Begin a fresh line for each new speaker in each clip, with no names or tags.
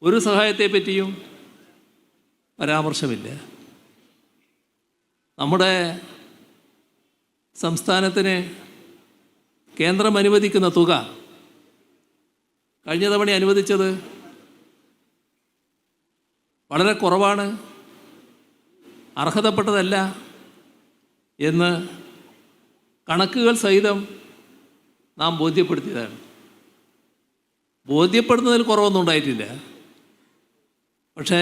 ഒരു സഹായത്തെപ്പറ്റിയും പരാമർശമില്ല. നമ്മുടെ സംസ്ഥാനത്തിന് കേന്ദ്രം അനുവദിക്കുന്ന തുക കഴിഞ്ഞ തവണ അനുവദിച്ചത് വളരെ കുറവാണ്, അർഹതപ്പെട്ടതല്ല എന്ന് കണക്കുകൾ സഹിതം നാം ബോധ്യപ്പെടുത്തിയതാണ്. ബോധ്യപ്പെടുന്നതിൽ കുറവൊന്നും ഉണ്ടായിട്ടില്ല, പക്ഷേ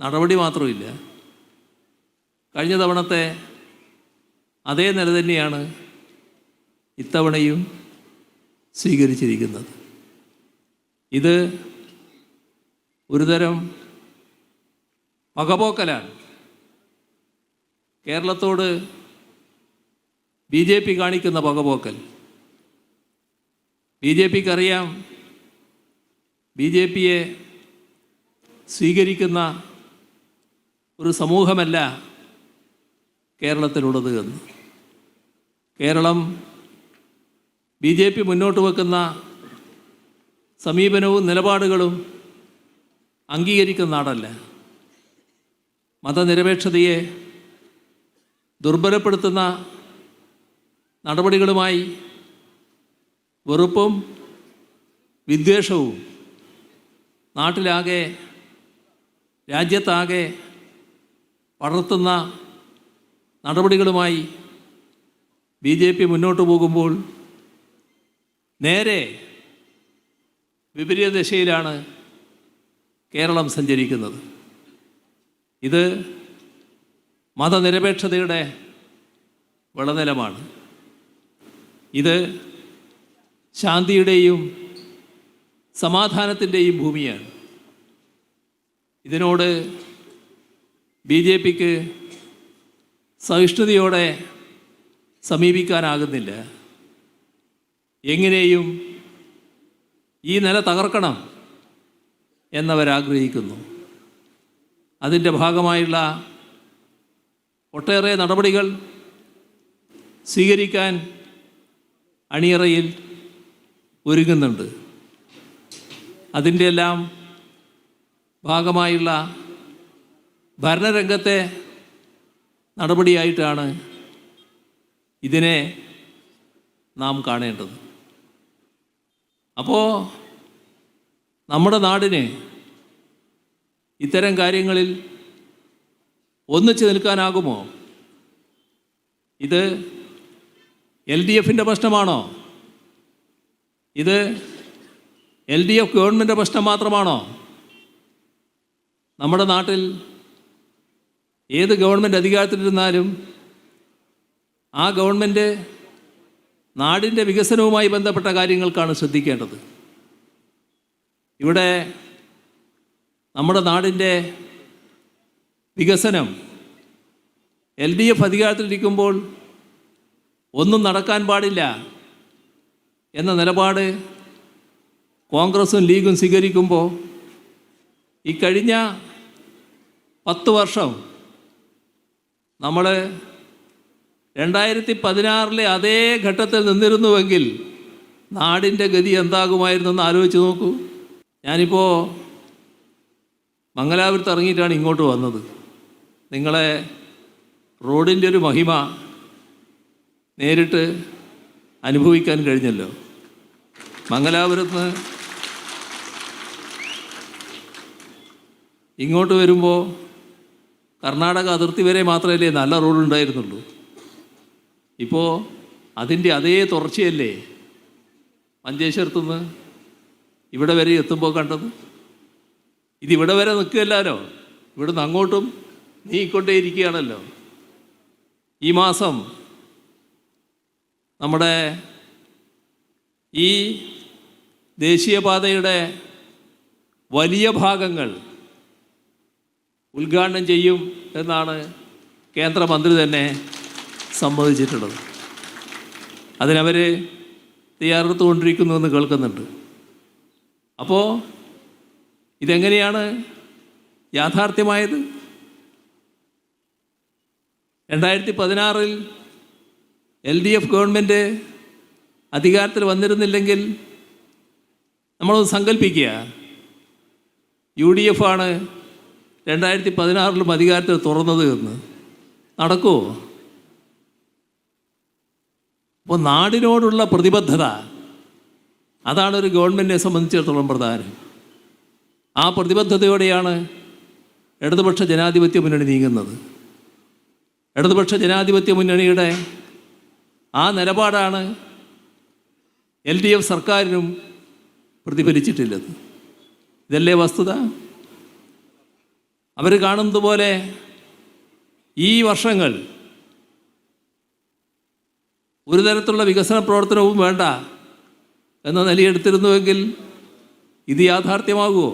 നടപടി മാത്രമില്ല. കഴിഞ്ഞ തവണത്തെ അതേ നില തന്നെയാണ് ഇത്തവണയും സ്വീകരിച്ചിരിക്കുന്നത്. ഇത് ഒരുതരം പകപോക്കലാണ്. കേരളത്തോട് BJP കാണിക്കുന്ന പകപോക്കൽ. BJPക്കറിയാം BJPയെ സ്വീകരിക്കുന്ന ഒരു സമൂഹമല്ല കേരളത്തിലുള്ളത് എന്ന്. കേരളം BJP മുന്നോട്ട് വെക്കുന്ന സമീപനവും നിലപാടുകളും അംഗീകരിക്കുന്ന നാടല്ല. മതനിരപേക്ഷതയെ ദുർബലപ്പെടുത്തുന്ന നടപടികളുമായി വെറുപ്പും വിദ്വേഷവും നാട്ടിലാകെ രാജ്യത്താകെ പടർത്തുന്ന നടപടികളുമായി BJP മുന്നോട്ട് പോകുമ്പോൾ നേരെ വിപരീത ദിശയിലാണ് കേരളം സഞ്ചരിക്കുന്നത്. ഇത് മതനിരപേക്ഷതയുടെ വിളനിലമാണ്. ഇത് ശാന്തിയുടെയും സമാധാനത്തിൻ്റെയും ഭൂമിയാണ്. ഇതിനോട് BJPക്ക് സഹിഷ്ണുതയോടെ സമീപിക്കാനാകുന്നില്ല. എങ്ങനെയും ഈ നില തകർക്കണം എന്നവരാഗ്രഹിക്കുന്നു. അതിൻ്റെ ഭാഗമായുള്ള ഒട്ടേറെ നടപടികൾ സ്വീകരിക്കാൻ അണിയറയിൽ ഒരുങ്ങുന്നുണ്ട്. അതിൻ്റെ എല്ലാം ഭാഗമായുള്ള ഭരണരംഗത്തെ നടപടിയായിട്ടാണ് ഇതിനെ നാം കാണേണ്ടത്. അപ്പോൾ നമ്മുടെ നാടിന് ഇത്തരം കാര്യങ്ങളിൽ ഒന്നിച്ചു നിൽക്കാനാകുമോ? ഇത് LDFൻ്റെ പ്രശ്നമാണോ? ഇത് LDF ഗവൺമെൻറ് പ്രശ്നം മാത്രമാണോ? നമ്മുടെ നാട്ടിൽ ഏത് ഗവൺമെൻറ് അധികാരത്തിലിരുന്നാലും ആ ഗവൺമെൻറ് നാടിൻ്റെ വികസനവുമായി ബന്ധപ്പെട്ട കാര്യങ്ങൾക്കാണ് ശ്രദ്ധിക്കേണ്ടത്. ഇവിടെ നമ്മുടെ നാടിൻ്റെ വികസനം LDF അധികാരത്തിലിരിക്കുമ്പോൾ ഒന്നും നടക്കാൻ പാടില്ല എന്ന നിലപാട് കോൺഗ്രസും ലീഗും സ്വീകരിക്കുമ്പോൾ ഈ കഴിഞ്ഞ 10 വർഷം നമ്മൾ 2016 അതേ ഘട്ടത്തിൽ നിന്നിരുന്നുവെങ്കിൽ നാടിൻ്റെ ഗതി എന്താകുമായിരുന്നെന്ന് ആലോചിച്ച് നോക്കൂ. ഞാനിപ്പോൾ മംഗലാപുരത്ത് ഇറങ്ങിയിട്ടാണ് ഇങ്ങോട്ട് വന്നത്. നിങ്ങളെ റോഡിൻ്റെ ഒരു മഹിമ നേരിട്ട് അനുഭവിക്കാൻ കഴിഞ്ഞല്ലോ. മംഗലാപുരത്ത് ഇങ്ങോട്ട് വരുമ്പോൾ കർണാടക അതിർത്തി വരെ മാത്രമല്ലേ നല്ല റോഡുണ്ടായിരുന്നുള്ളൂ. ഇപ്പോൾ അതിൻ്റെ അതേ തുടർച്ചയല്ലേ മഞ്ചേശ്വരത്തുനിന്ന് ഇവിടെ വരെ എത്തുമ്പോൾ കണ്ടത്. ഇതിവിടെ വരെ നിൽക്കുകയല്ലോ, ഇവിടുന്ന് അങ്ങോട്ടും നീക്കൊണ്ടേയിരിക്കുകയാണല്ലോ. ഈ മാസം നമ്മുടെ ഈ ദേശീയപാതയുടെ വലിയ ഭാഗങ്ങൾ ഉദ്ഘാടനം ചെയ്യും എന്നാണ് കേന്ദ്രമന്ത്രി തന്നെ സമ്മതിച്ചിട്ടുള്ളത്. അതിനവർ തയ്യാറെടുത്തുകൊണ്ടിരിക്കുന്നു എന്ന് കേൾക്കുന്നുണ്ട്. അപ്പോൾ ഇതെങ്ങനെയാണ് യാഥാർത്ഥ്യമായത്? 2016 LDF ഗവൺമെൻറ് അധികാരത്തിൽ വന്നിരുന്നില്ലെങ്കിൽ നമ്മളൊന്ന് സങ്കല്പിക്കുക, UDF ആണ് 2016 അധികാരത്തിൽ തുറന്നത് എന്ന് നടക്കുമോ? അപ്പോൾ നാടിനോടുള്ള പ്രതിബദ്ധത, അതാണ് ഒരു ഗവൺമെൻറ്റിനെ സംബന്ധിച്ചിടത്തോളം പ്രധാനം. ആ പ്രതിബദ്ധതയോടെയാണ് ഇടതുപക്ഷ ജനാധിപത്യ മുന്നണി നീങ്ങുന്നത്. ഇടതുപക്ഷ ജനാധിപത്യ മുന്നണിയുടെ ആ നിലപാടാണ് LDF സർക്കാരിനും പ്രതിഫലിച്ചിട്ടുള്ളത്. ഇതല്ലേ വസ്തുത? അവർ കാണുന്നത് പോലെ ഈ വർഷങ്ങൾ ഒരു തരത്തിലുള്ള വികസന പ്രവർത്തനവും വേണ്ട എന്ന നിലയെടുത്തിരുന്നുവെങ്കിൽ ഇത് യാഥാർത്ഥ്യമാകുമോ?